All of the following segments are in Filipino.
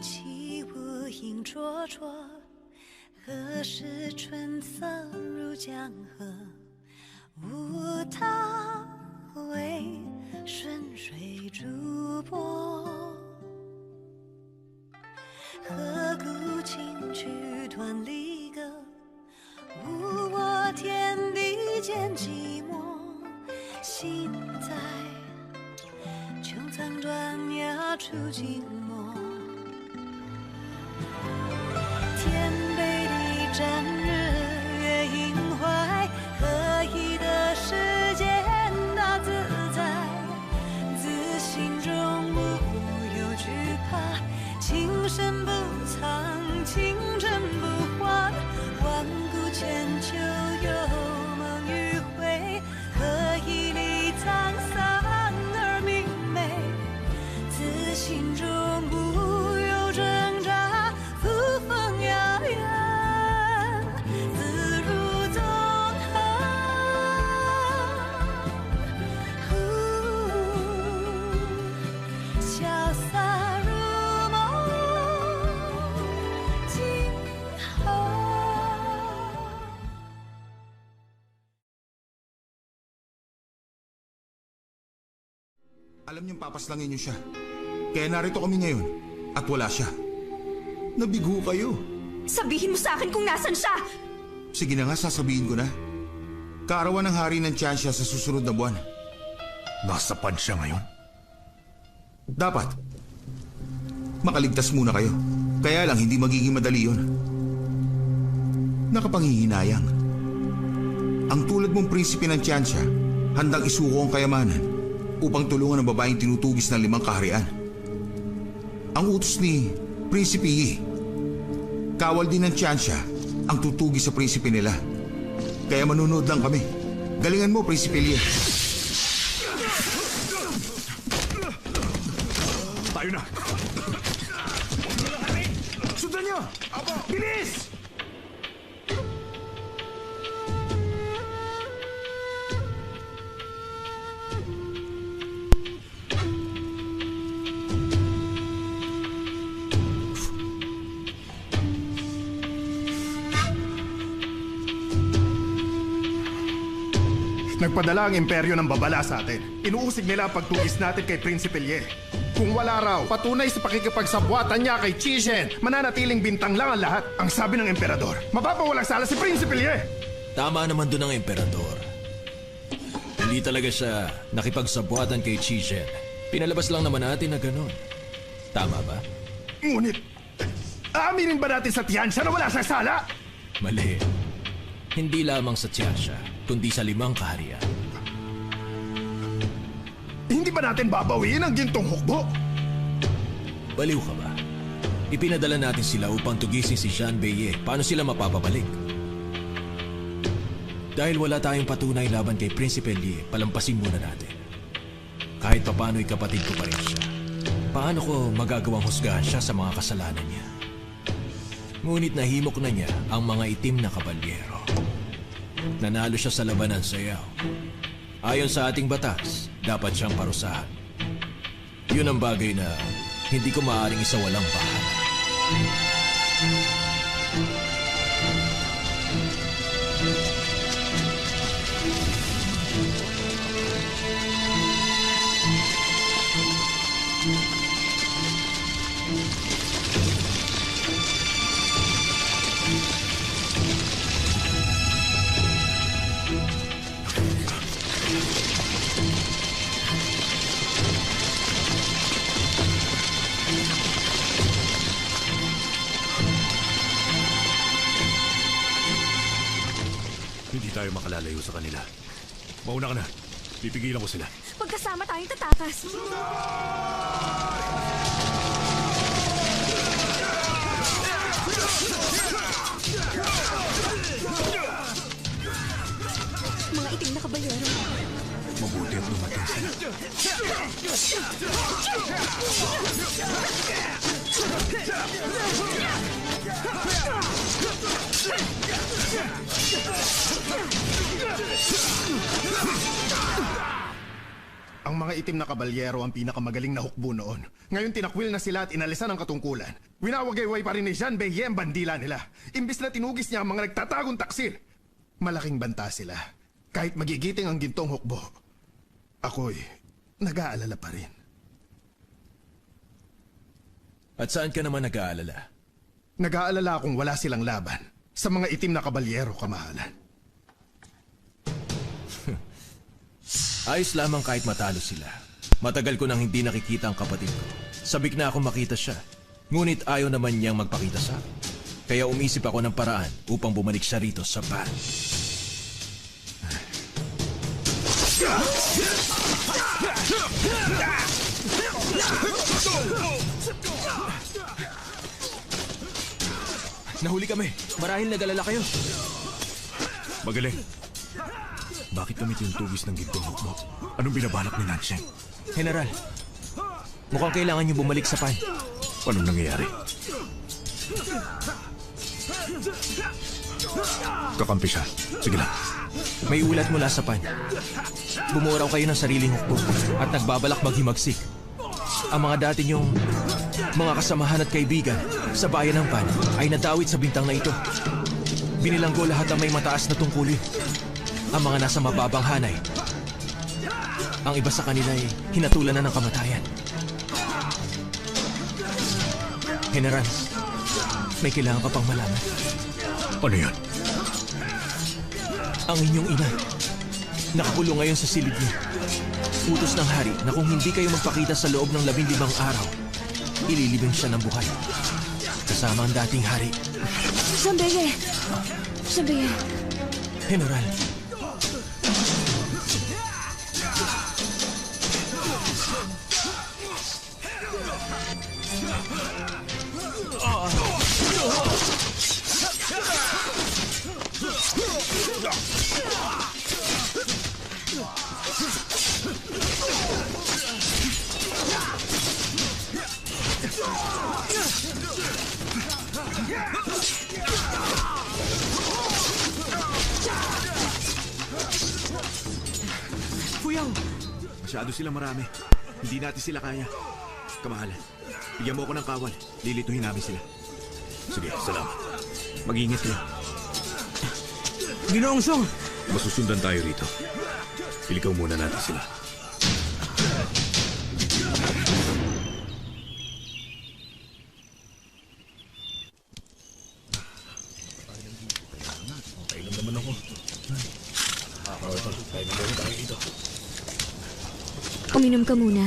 起无影灼灼，何时春色入江河？无他，为顺水逐波。何故轻曲断离歌？无我天地间寂寞。心在穹苍断崖处静默。天北地战日月阴怀，何以得世间大自在？自心中无有惧怕，情深不藏，情真不换。万古千秋有梦与悔，何以离沧桑而明媚？自心中不有挣扎，扶风摇远，自如纵横。潇洒如梦，今后。Alam niyong papaslangin niyo siya. Kaya narito kami ngayon at wala siya. Nabigo kayo. Sabihin mo sa akin kung nasan siya! Sige na nga, sasabihin ko na. Kaarawan ng hari ng Tiansya sa susunod na buwan. Nasa pan siya ngayon? Dapat. Makaligtas muna kayo. Kaya lang hindi magiging madali yun. Nakapanghihinayang. Ang tulad mong prinsipe ng Tiansya, handang isuko ang kayamanan upang tulungan ang babaeng tinutugis ng 5 kaharian. Ang utos ni Prinsipe Yi, kawal din ng Tiansya ang tutugis sa prinsipe nila. Kaya manunood lang kami. Galingan mo, Prinsipe Yi. Tayo na! Sundan niyo! Bilis! Nagpadala ang imperyo ng babala sa atin. Inuusig nila ang pagtugis natin kay Prinsipe Lie. Kung wala raw, patunay sa pakikipagsabwatan niya kay Chishen, mananatiling bintang lang ang lahat. Ang sabi ng emperador, mapapawalang sala si Prinsipe Lie. Tama naman doon ang emperador. Hindi talaga siya nakipagsabwatan kay Chishen. Pinalabas lang naman natin na ganun. Tama ba? Ngunit, aaminin ba natin sa Tiansya na wala siyang sala? Mali. Hindi lamang sa Tiansya, kundi sa 5 kaharian. Hindi ba natin babawiin ang gintong hukbo? Baliw ka ba? Ipinadala natin sila upang tugisin si Jean Beye. Paano sila mapapabalik? Dahil wala tayong patunay laban kay Prinsipe Lie, palampasin muna natin. Kahit papano'y kapatid ko pa rin siya. Paano ko magagawang husgahan siya sa mga kasalanan niya? Ngunit nahimok na niya ang mga itim na kabalyero. Nanalo siya sa labanan sa Yao. Ayon sa ating batas, dapat siyang parusahan. Yun ang bagay na hindi ko maaaring isawalang bahala. Hindi tayo makalalayo sa kanila. Mauna ka na. Pipigilan ko sila. Pagkasama tayong tatakas. Mga itim na kabalyero. Mabuti at dumating sila. Ang Ang mga itim na kabalyero ang pinakamagaling na hukbo noon. Ngayon tinakwil na sila at inalisan ang katungkulan. Winawagayway pa rin ni Jean Beillet ang bandila nila. Imbis na tinugis niya ang mga nagtatagong taksil. Malaking banta sila. Kahit magigiting ang gintong hukbo, ako'y nag-aalala pa rin. At saan ka naman nag-aalala? Nag-aalala akong wala silang laban sa mga itim na kabalyero, kamahalan. Ayos lamang kahit matalo sila. Matagal ko nang hindi nakikita ang kapatid ko. Sabik na ako makita siya. Ngunit ayaw naman niyang magpakita sa akin. Kaya umisip ako ng paraan upang bumalik siya rito sa van. Nahuli kami. Marahil nag-alala kayo. Magaling. Bakit kami tinutugis ng gintong hukbo? Anong binabalak ni Nansheng? General, mukhang kailangan niyo bumalik sa pan. Anong nangyayari? Kakampi siya. Sige lang. May ulat mula sa pan. Bumuo raw kayo ng sariling hukbo at nagbabalak maghimagsik. Ang mga dati niyong mga kasamahan at kaibigan sa bayan ng pan ay nadawit sa bintang na ito. Binilanggo lahat ang may mataas na tungkulin. Ang mga nasa mababang hanay. Ang iba sa kanila ay hinatulan na ng kamatayan. General, may kailangan ka pang malaman. Ano yan? Ang inyong ina, nakakulong ngayon sa silid niyo. Utos ng hari na kung hindi kayo magpakita sa loob ng 15 araw, ililibing siya ng buhay. Kasama ang dating hari. Jean Beillet! Jean Beillet! General, Masyado sila marami. Hindi natin sila kaya. Kamahalan, bigyan mo ako ng kawal. Lilituhin namin sila. Sige, salamat. Mag-ingat kayo. Ginoong Song! Masusundan tayo rito. Iligaw muna natin sila. Uminom ka muna.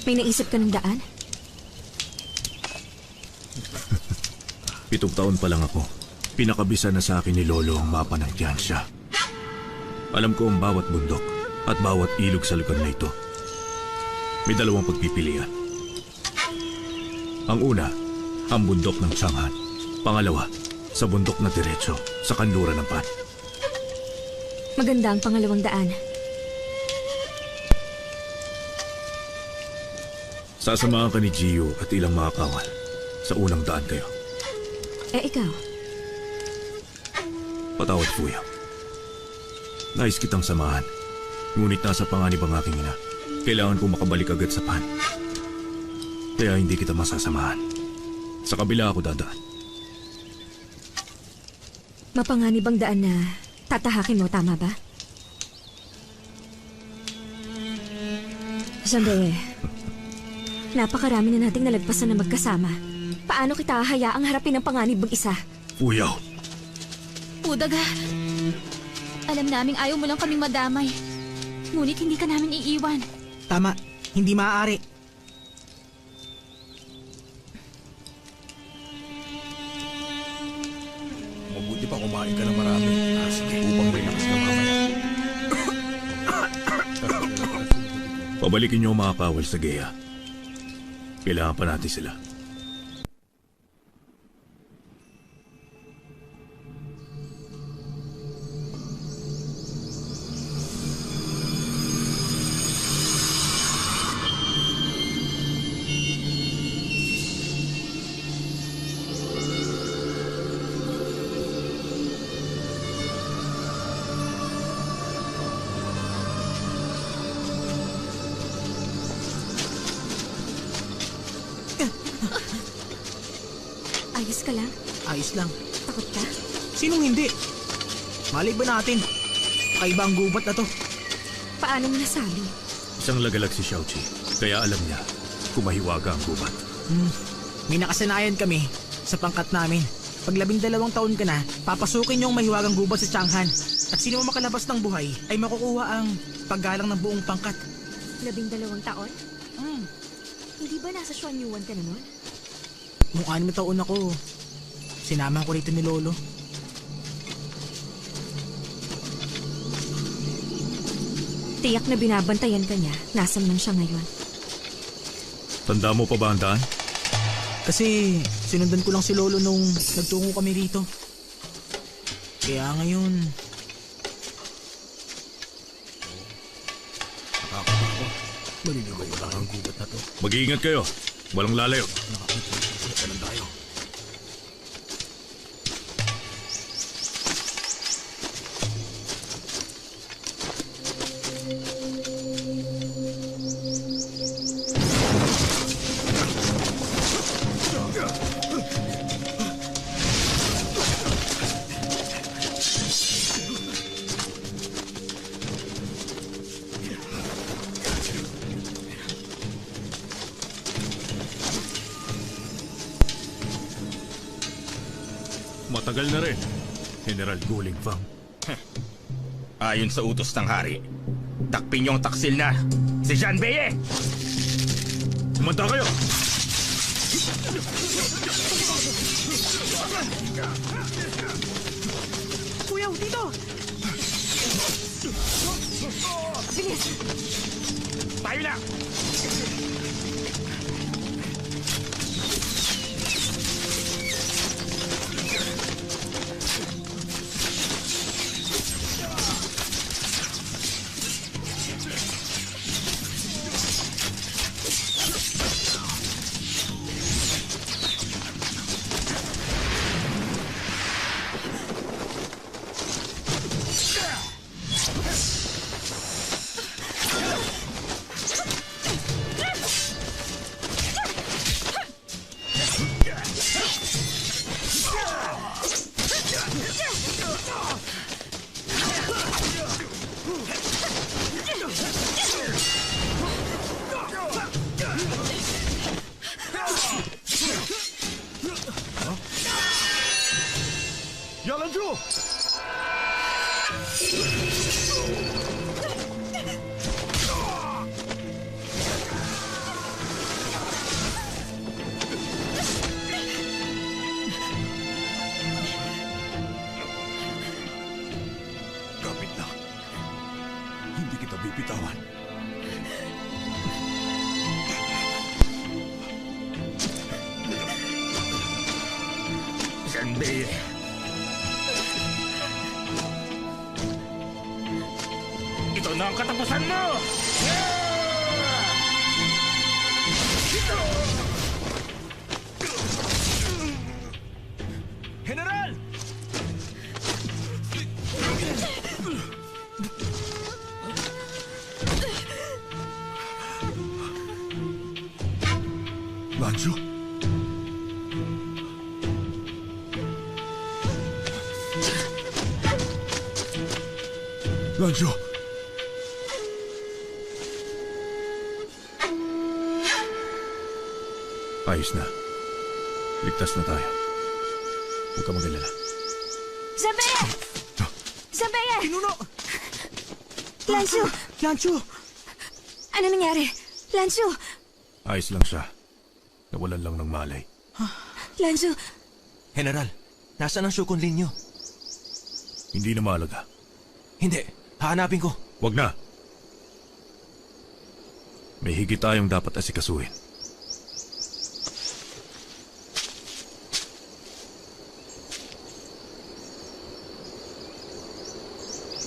May naisip ka ng daan? 7 taon pa lang ako. Pinakabisa na sa akin ni Lolo ang mapa ng Tiansya. Alam ko ang bawat bundok at bawat ilog sa lugar na ito. May 2 pagpipilian. Ang una, ang bundok ng Chang'an. Pangalawa, sa bundok na diretso sa kanluran ng Pan. Maganda ang pangalawang daan. Sasamahan ka ni Gio at ilang mga kawal. Sa unang daan kayo. Eh ikaw? Patawad, Fuya. Nais kitang samahan. Ngunit nasa panganib ang aking ina. Kailangan ko makabalik agad sa Pan. Kaya hindi kita masasamahan. Sa kabila ako dadaan. Mapanganib ang daan na tatahakin mo, tama ba? Jean Beillet, napakarami na nating nalagpasan na magkasama. Paano kita hayaang harapin ang panganib mag-isa? Fuyaw! Udaga, alam naming ayaw mo lang kaming madamay. Ngunit hindi ka namin iiwan. Tama, hindi maaari. mabuti pa kumain ka ng marami. Sige, upang may lakas na mamaya. Pabalikin niyo ang mga kawal sa Gea. Kailangan pa natin sila. Ayos ka lang? Ayos lang. Takot ka? Sinong hindi? Malay ba natin? Kakaiba ang gubat na to. Paano mo nasabi? Isang lagalag si Xiaoqi, kaya alam niya kung mahiwaga ang gubat. May nakasanayan kami sa pangkat namin. Pag 12 taon ka na, papasukin yung mahiwagang gubat sa Chang'an. At sino makalabas ng buhay ay makukuha ang paggalang ng buong pangkat. 12 taon? Hindi ba nasa Xuan Yuan ka na nun? Nung 6 taon ako, sinama ko rito ni Lolo. Tiyak na binabantayan ka niya. Nasaan man siya ngayon? Tanda mo pa ba ang daan? Kasi sinundan ko lang si Lolo nung nagtungo kami rito. Kaya ngayon... Nakakatakot. Maliligaw lang ang gubat na to. Mag-iingat kayo. Walang lalayo. Nakakita lang tayo. Matagal na rin, General Guling Fang. Ayon sa utos ng hari, takpin niyong taksil na si Jean Beye! Sumanta kayo! Kuya, dito! Bilis! Tayo na! Yalanju! Kapit na. Hindi kita bibitawan. Jean Beye! Ito na ang katapusan mo! General! Lancho? Lancho! Ayos na. Ligtas na tayo. Huwag ka mag-alala. Zabeye! Zabeye! Pinuno! Lancho! Lancho! Ano nangyari? Lancho! Ayos lang siya. Nawalan lang ng malay. Lancho! General, nasaan ang Shukon Lin niyo? Hindi na mahalaga. Hindi, hahanapin ko. Wag na. May higit tayong dapat asikasuhin.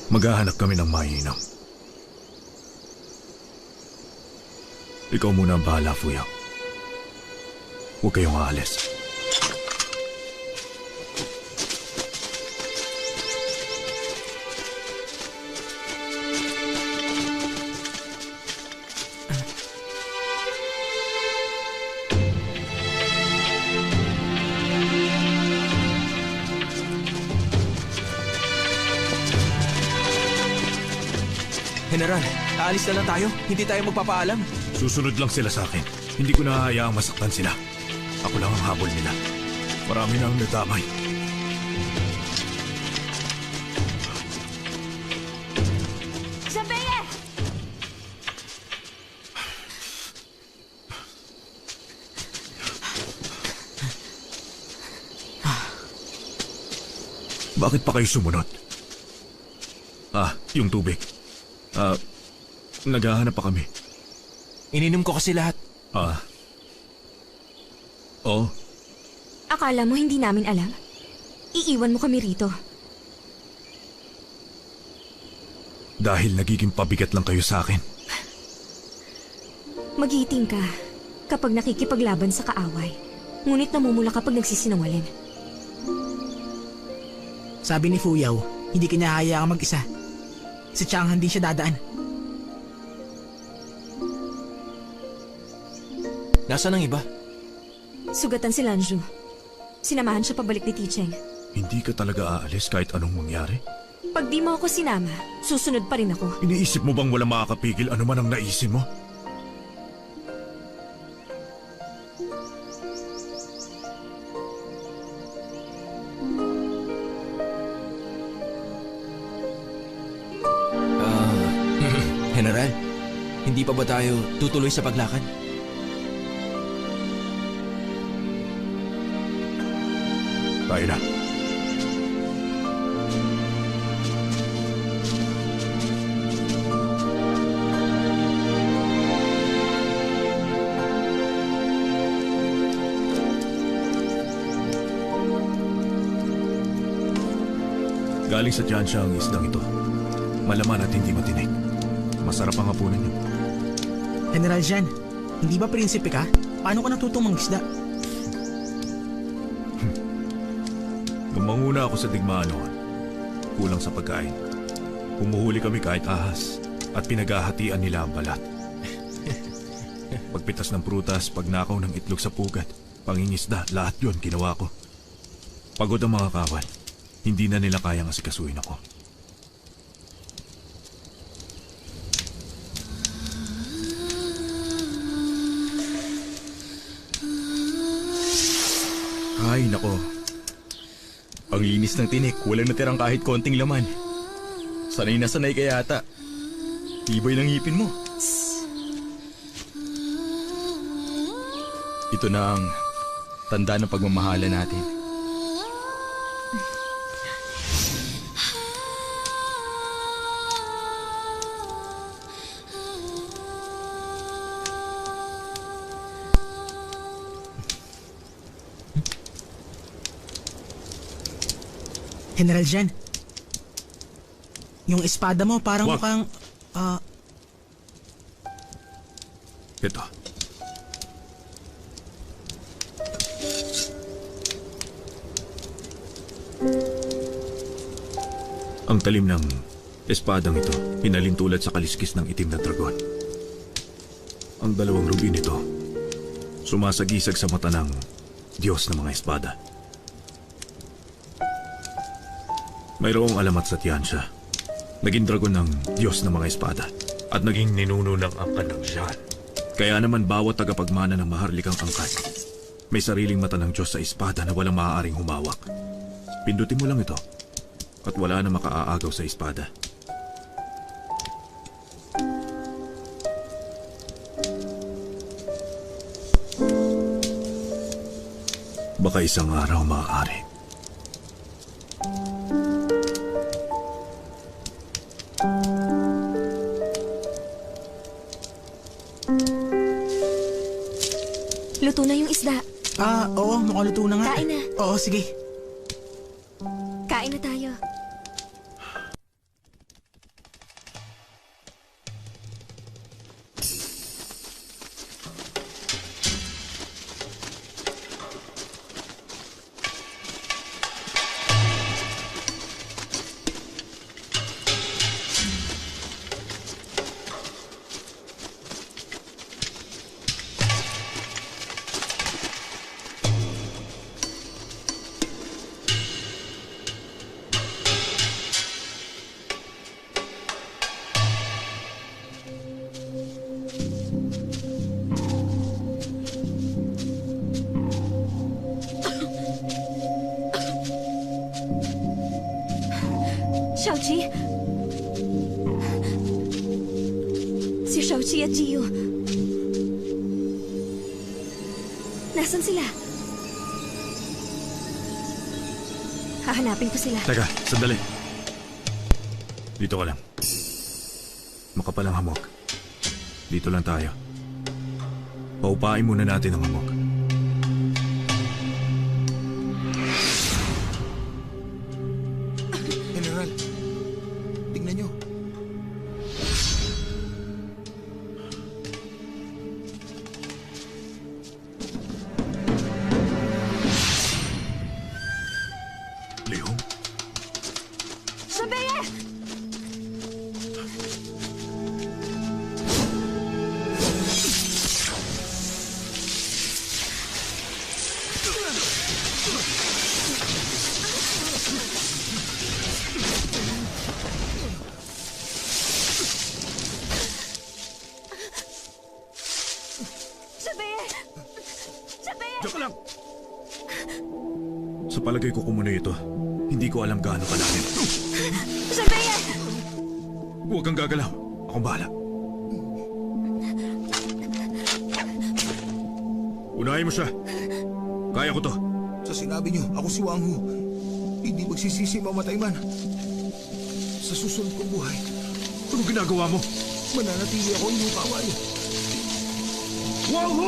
Maghahanap kami ng mainam. Ikaw muna ang bahala, Fuyang. Huwag kayong aalis. General, aalis na lang tayo. Hindi tayo magpapaalam. Susunod lang sila sa akin. Hindi ko na hayaang masaktan sila. Ako lang ang habol nila. Marami na ang nadamay. Sabeye! Bakit pa kayo sumunod? Yung tubig. Naghahanap pa kami. Ininom ko kasi lahat. Oo. Akala mo hindi namin alam? Iiwan mo kami rito. Dahil nagiging pabigat lang kayo sa akin. Magiting ka kapag nakikipaglaban sa kaaway. Ngunit namumula kapag nagsisinungaling. Sabi ni Fuyaw, hindi kanya hayaang mag-isa. Si Changhan din siya dadaan. Nasaan ang iba? Sugatan si Lanju. Sinamahan siya pabalik ni Ticheng. Hindi ka talaga aalis kahit anong mangyari? Pag di mo ako sinama, susunod pa rin ako. Iniisip mo bang wala makakapigil ano man ang naisin mo? General, hindi pa ba tayo tutuloy sa paglakad? Tayo na. Galing sa Tiyansya ang isdang ito. Malaman at hindi matinik. Masarap ang hapunan niyo. General Jan, hindi ba prinsipe ka? Paano ka natutong mangisda? Nung manguna ako sa digmaan noon, kulang sa pagkain. Humuhuli kami kahit ahas at pinaghahatian nila ang balat. Pagpitas ng prutas, pagnakaw ng itlog sa pugat, pangingisda, lahat yon ginawa ko. Pagod ang mga kawal. Hindi na nila kayang asikasuhin ako. Ay, nako. Ang linis ng tinik, walang natirang kahit konting laman. Sanay na sanay ka yata. Tibay ng ngipin mo. Ito na ang tanda ng pagmamahala natin. General Jan, yung espada mo parang Wag. mukhang... Ito. Ang talim ng espadang ito, pinalintulad sa kaliskis ng itim na dragon. Ang dalawang rubi nito, sumasagisag sa mata ng Diyos ng mga espada. Mayroong alamat sa Tiyansya. Naging dragon ng Diyos ng mga espada at naging ninuno ng angkan ng Jan. Kaya naman bawat tagapagmana ng maharlikang angkan, may sariling mata ng Diyos sa espada na walang maaaring humawak. Pindutin mo lang ito at wala na makaaagaw sa espada. Baka isang araw maaari. Luto na yung isda. Oo, mukhang luto na nga. Kain na. Oo, sige. Kain na tayo. Xiaoqi? Si Xiaoqi at Gio. Nasaan sila? Hahanapin ko sila. Teka, sandali. Dito ka lang. Makapal ang hamog. Dito lang tayo. Paupain muna natin ang hamog. General, tingnan nyo. Leong? Sabeye! Sabeye! Sabeye! Diyan ka lang! Sa palagay ko kumunoy ito. Hindi ko alam gaano kalalim. Sabeye! Huwag kang gagalaw. Akong bahala. Unahin mo siya. Kaya ko to. Sa sinabi nyo, ako si Wang Hu. Hindi magsisisi mamatay man. Sa susunod kong buhay, Ano ginagawa mo? mananatili ako inyong kaaway. Wang Hu!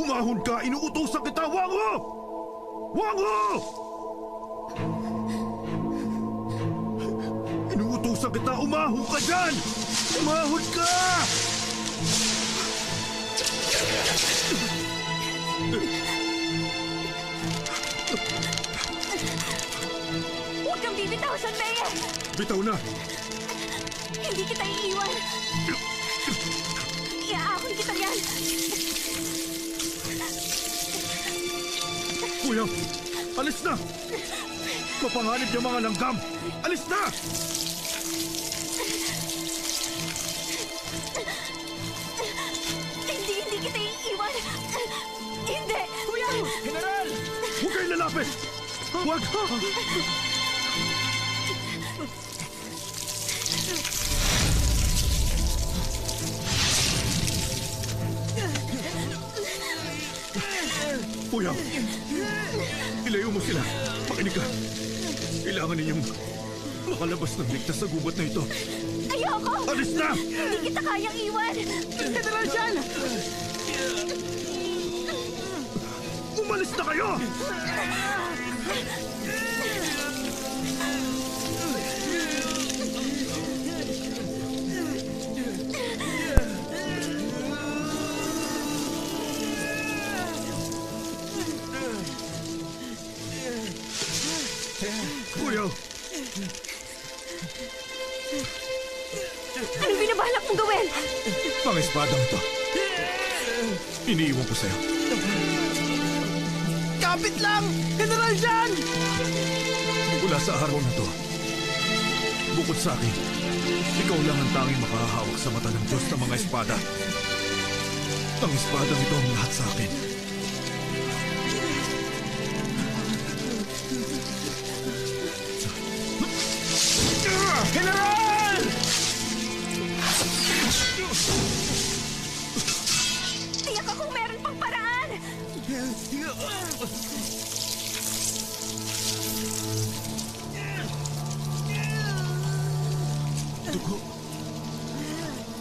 Umahon ka! Inuutosan kita, Wang Hu! Wang Hu! Inuutosan kita, umahon ka dyan! Umahon ka! Huwag kang bibitaw, Sabeye! Bitaw na! Hindi kita iiwan! Iaahon kita yan! Kuya, alis na! Mapanganib yung mga langgam! Alis na! Hindi kita iiwan! Hindi! Kuya! General! Huwag kayong lalapit! Huwag! Kuya, ilayo mo sila. Makinig ka. Kailangan ninyong makalabas ng ligtas sa gubat na ito. Ayoko! Alis na! Hindi kita kayang iwan! General Jan! Umalis na kayo! Kuya, Anong binabalak mong gawin? ang espadang ito. Iniiwan ko sa'yo. Kapit lang! General Jan! Mula sa araw na to, bukod sa akin, ikaw lang ang tanging makahawak sa mata ng Diyos ng mga espada. Ang espadang ito ang lahat sa akin. General! Tiyak akong meron pang paraan! Dugo.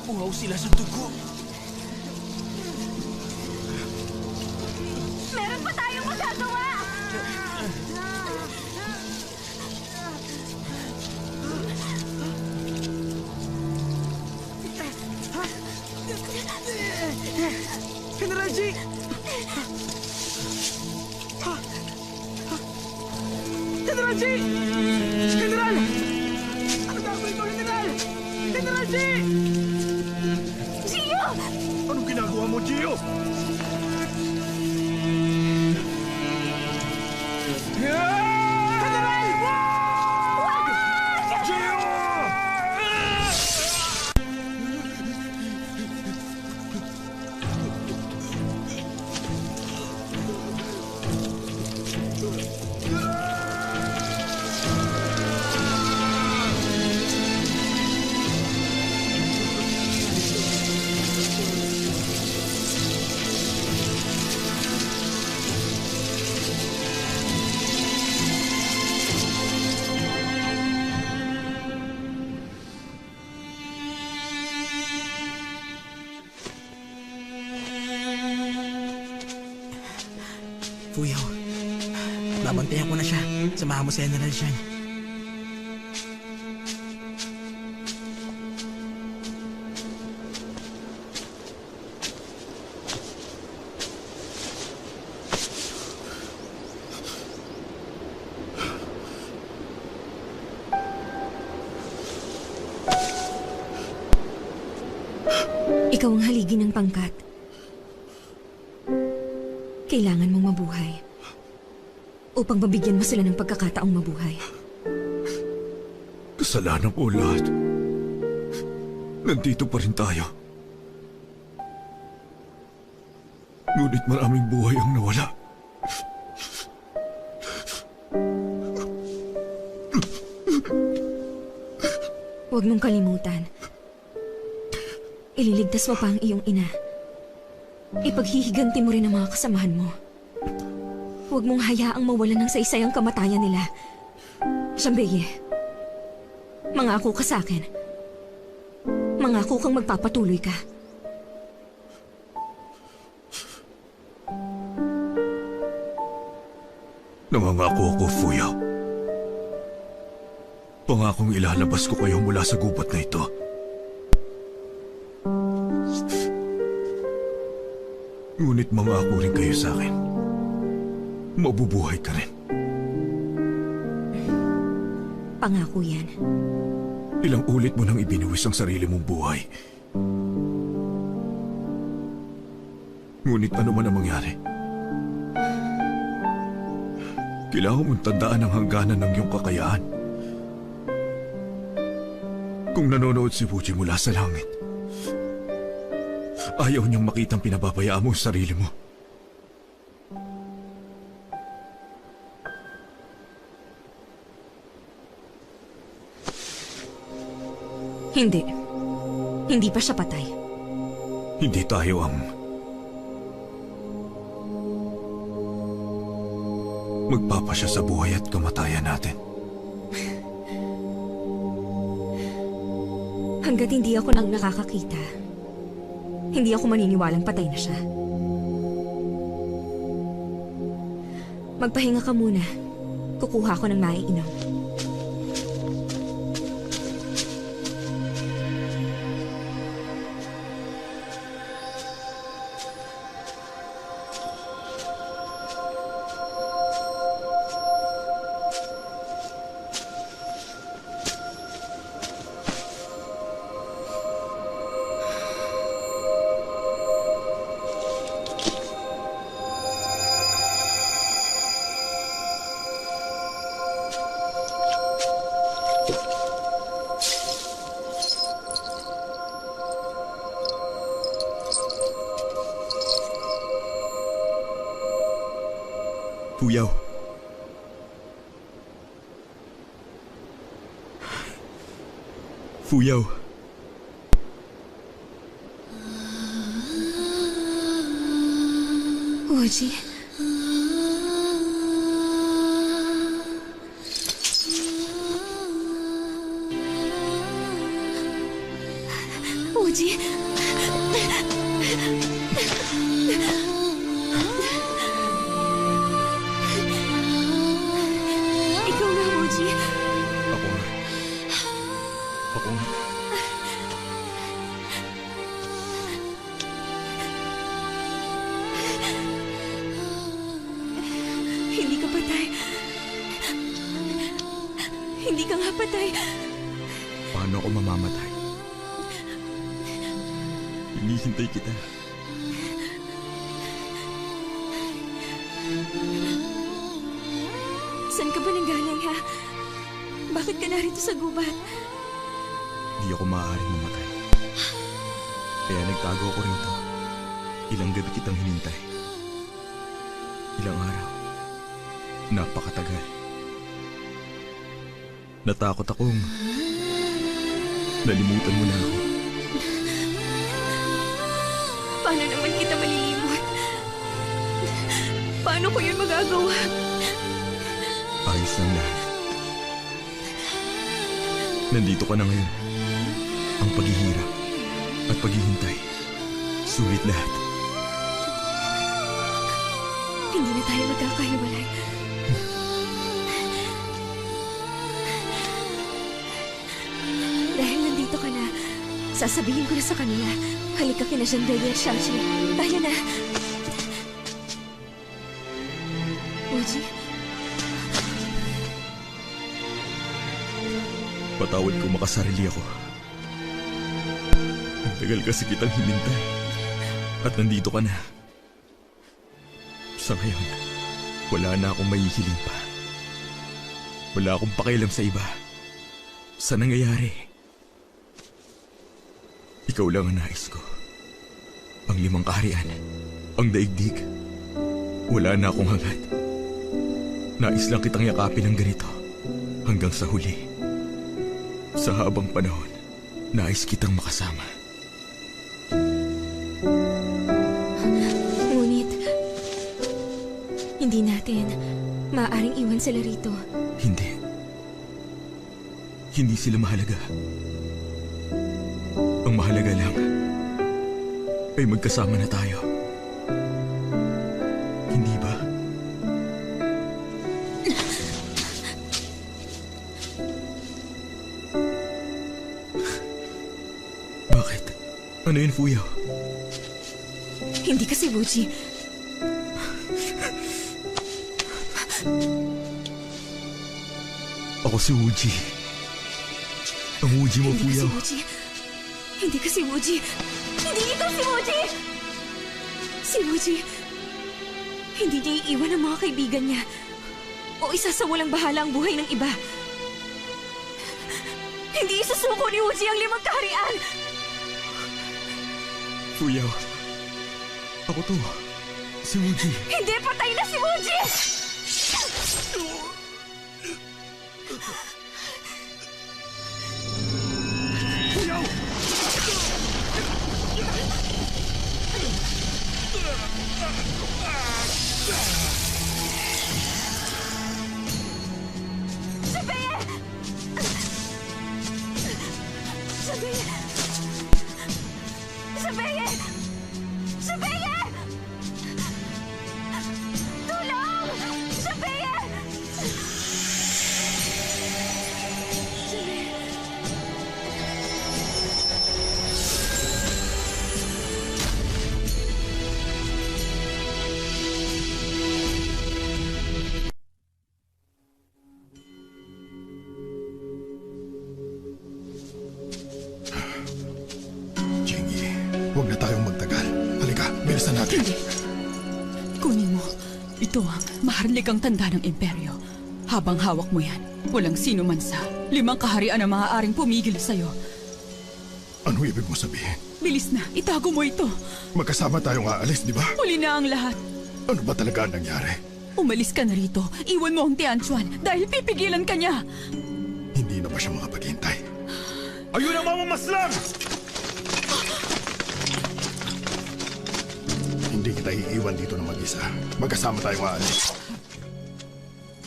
Uhaw sila sa dugo. Meron pa tayong magagawa! General G! General G! General! Ano gagawin mo, General? General G! Gio! Anong ginagawa mo, Gio? General! Gio! Fuyaw. Babantayan ko na siya. Samahan mo si General Shan. Ikaw ang haligi ng pangkat. Kailangan mong mabuhay upang mabigyan mo sila ng pagkakataong mabuhay. Kasalanan ko lahat. Nandito pa rin tayo. Ngunit maraming buhay ang nawala. Huwag mong kalimutan. Ililigtas mo pa ang iyong ina. Ipaghihiganti mo rin ang mga kasamahan mo. Huwag mong hayaang mawalan ng saysay ang kamatayan nila. Shambeye, mangako ka sa akin. Mangako kang magpapatuloy ka. Nangangako ako, Fuyaw. Pangakong ilalabas ko kayo mula sa gubat na ito. Ngunit mangako rin kayo sa akin. Mabubuhay ka rin. Pangako yan. Ilang ulit mo nang ibinuwis ang sarili mong buhay. Ngunit ano man ang mangyari, kailangan mong tandaan ang hangganan ng iyong kakayahan. Kung nanonood si Fuji mula sa langit, ayaw niyang makitang pinababayaan mo ang sarili mo. Hindi. Hindi pa siya patay. Hindi tayo ang magpapasya sa buhay at kamatayan natin. Hanggat hindi ako nang nakakakita, hindi ako maniniwalang patay na siya. Magpahinga ka muna. Kukuha ko ng maiinom. Fuyaw. Fuyaw. Fuji. Fuji. Ikaw nga, Fuji. Ako nga. Ako nga. Hindi ka patay. Hindi ka nga patay. Paano ako mamamatay? Hinihintay kita. Saan ka ba nanggaling, ha? Bakit ka narito sa gubat? Di ako maaaring mamatay. Kaya nagtago ako rito. Ilang gabi kitang hinintay. Ilang araw. Napakatagal. Natakot akong nalimutan mo na ako. Paano naman kita malilimot? Paano ko yun magagawa? Ayos lang lahat. Nandito ka na ngayon. Ang paghihirap at paghihintay. Sulit lahat. Hindi na tayo magkakahiwalay. Dahil nandito ka na, sasabihin ko na sa kanila. Halika kina Jean-Denis at Shachi. Tayo na. Uji, Patawad ko makasarili ako. Ang tagal kasi kitang hinintay. At nandito ka na. Sa ngayon, wala na akong mahihiling pa. Wala akong pakialam sa iba. Sa nangyayari. Ikaw lang ang nais ko. Ang 5 kaharian. Ang daigdig. Wala na akong hangad. Nais lang kitang yakapin ng ganito. Hanggang sa huli. Sa habang panahon, nais kitang makasama. ngunit, hindi natin maaaring iwan sila rito. Hindi. Hindi sila mahalaga. Ang mahalaga lang ay magkasama na tayo. Hindi ba? Bakit? Ano yun, Fuyaw? Hindi kasi, Wuji. Ako si Wuji. Ang Wuji mo, Hindi kasi, Fuyaw. Wuji. Hindi kasi, Wuji. Hindi ito si Wuji! Si Wuji, hindi niya iiwan ang mga kaibigan niya o isasawalang bahala ang buhay ng iba. Hindi isusuko ni Wuji ang 5 kaharian! Fuyaw. Ako to. Si Wuji. Hindi, patay na si Wuji! Sabeye! Sabeye! Tulong! Sabeye! Jengi, huwag na tayong magtagal. Halika, bilisan natin. Hindi. Kunin mo. Ito ang maharlikang tanda ng imperyo. Habang hawak mo yan, walang sino man sa 5 kaharian ang maaaring pumigil sa'yo. Ano ibig mo sabihin? Bilis na, itago mo ito. Magkasama tayong aalis, di ba? Huli na ang lahat. Ano ba talaga ang nangyari? Umalis ka na rito. Iwan mo ang Tianchuan dahil pipigilan ka niya. Hindi na ba siya makapaghintay? Ayun ang mamamaslang! Hindi kita iiwan dito na mag-isa. Magkasama tayong aalis.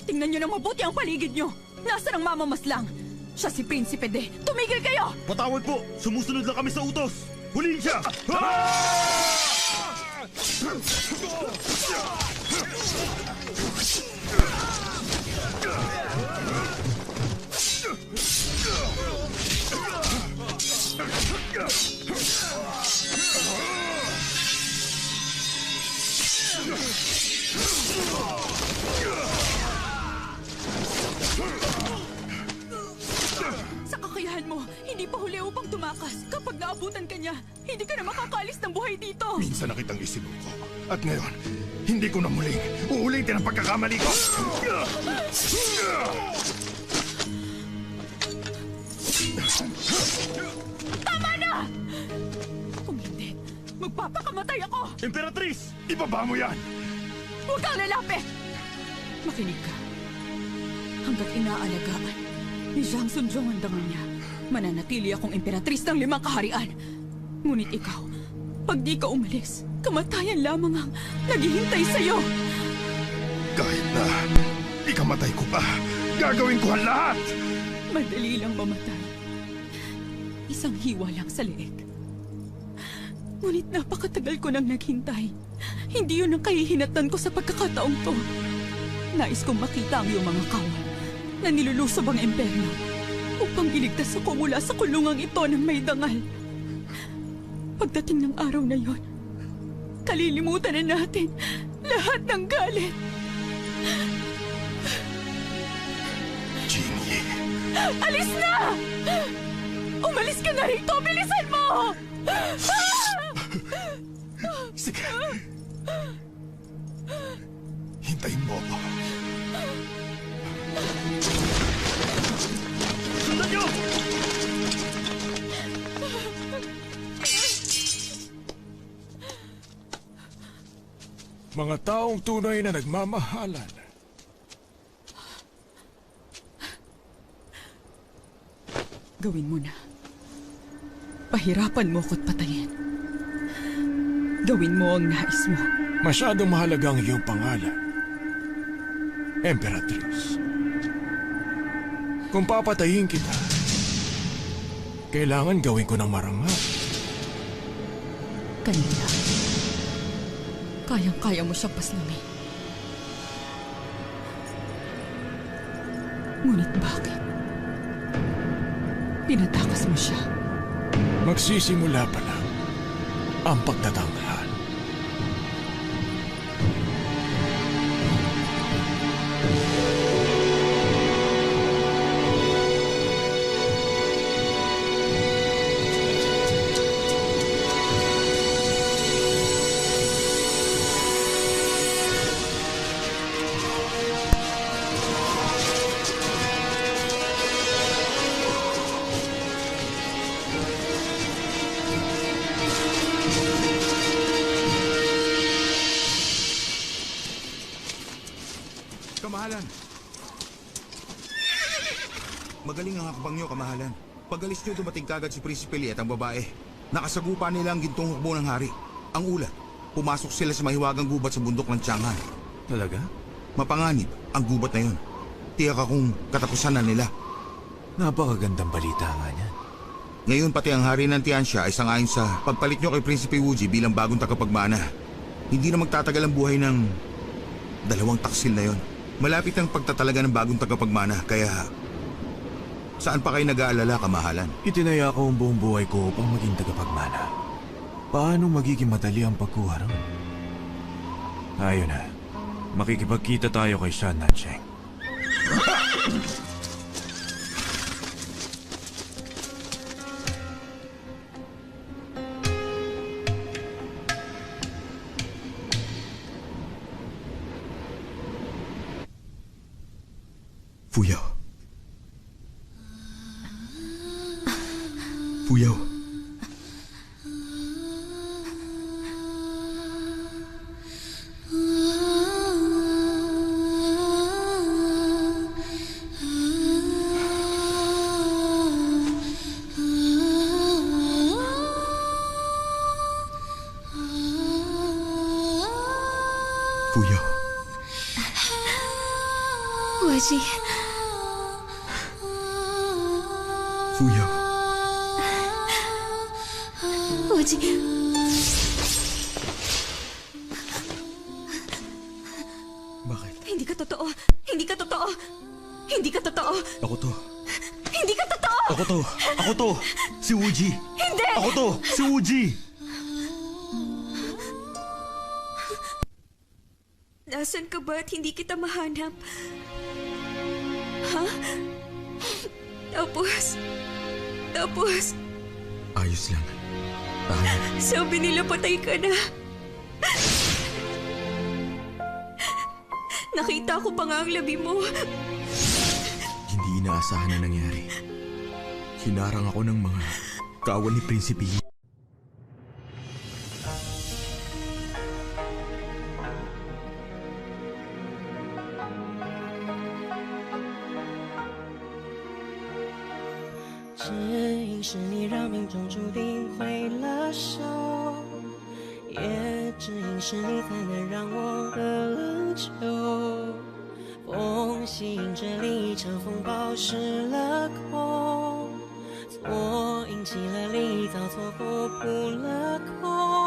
Tingnan niyo na mabuti ang paligid niyo. Nasaan ang mamamaslang? Siya si Prinsipe De. Tumigil kayo! Patawad po! Sumusunod lang kami sa utos! Huliin siya! Sa kakayahan mo, hindi pa huli upang tumakas. Kapag naabutan ka niya, hindi ka na makakaalis ng buhay dito. Minsan na kitang isinuko. At ngayon, hindi ko na muling uulitin ang pagkakamali ko. Tama na! Kung hindi, magpapakamatay ako! Imperatrice! Ibaba mo yan! Huwag kang lalapit! Makinig ka. Hanggat inaalagaan ni Zhang Sunjong ang dangal niya, mananatili akong imperatris ng 5 kaharian. Ngunit ikaw, pag di ka umalis, kamatayan lamang ang naghihintay sa'yo. Kahit na ikamatay ko pa, gagawin ko ang lahat! Madali lang mamatay. Isang hiwa lang sa leeg. Ngunit napakatagal ko nang naghintay. Hindi yun ang kahihinatnan ko sa pagkakataong to. Nais kong makita ang iyong mga kawan na nilulusob ang imperyo upang iligtas ako mula sa kulungang ito ng may dangal. Pagdating ng araw na yon, kalilimutan na natin lahat ng galit. Jinye. Alis na! Umalis ka na rito! Bilisan mo! Sige. Hintayin mo ako. Sundan niyo! Mga taong tunay na nagmamahalan. Gawin mo na. Pahirapan mo ko't patayin. Gawin mo ang nais mo. Masyadong mahalaga ang iyong pangalan, Emperatrice. Kung papatayin kita, kailangan gawin ko ng marangal. Kanina, kayang-kaya mo siyang paslamin. Ngunit bakit? Pinatakas mo siya. Magsisimula pa lang ang pagtatanghal. Kamahalan! Magaling ang hakbang niyo, kamahalan. Pag-alis niyo, dumating kagad si Prinsipe Lee at ang babae. Nakasagupa nila ang gintong hukbo ng hari. Ang ulat, pumasok sila sa mahiwagang gubat sa bundok ng Chang'an. Talaga? Mapanganib ang gubat na yun. Tiyak akong katapusan na nila. Napakagandang balita nga niyan. Ngayon pati ang hari ng Tianxia ay sangayon sa pagpalit niyo kay Prinsipe Wuji bilang bagong tagapagmana. Hindi na magtatagal ang buhay ng 2 taksil na yon. Malapit ang pagtatalaga ng bagong tagapagmana, kaya saan pa kayo nag-aalala, kamahalan? Itinaya ko ang buong buhay ko upang maging tagapagmana. Paano magiging madali ang pagkuha ron? Ayun na. Makikipagkita tayo kay Shan Nansheng. Fuyaw. Fuyaw. Fuyaw. Wuji, Fuyaw. Wuji. Bakit? Hindi ka totoo. Hindi ka totoo. Hindi ka totoo. Ako to. Hindi ka totoo. Ako to. Ako to. Si Wuji. Hindi! Ako to. Si Wuji. Nasaan ka ba at hindi kita mahanap? Ha? Tapos, Ayos lang. Tahan. sabi nila patay ka na. Nakita ko pa nga ang labi mo. Hindi inaasahan na nangyari. Hinarang ako ng mga kawan ni Prinsipe Lee.是你让命中注定会拉手，也只因是你才能让我得了救。风吸引着你，乘风暴失了控，错引起了力，造错过扑了空。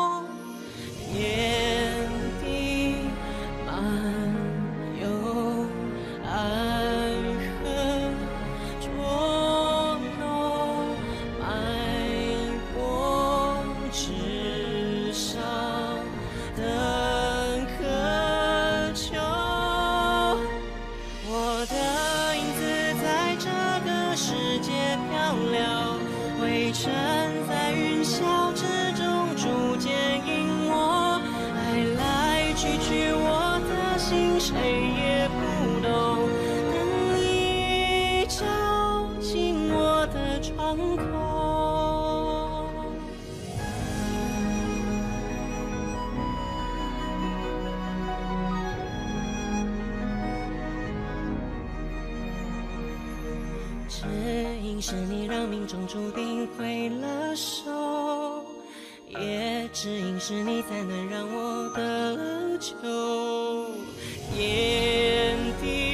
只因是你让命中注定毁了手，也只因是你才能让我得救。眼底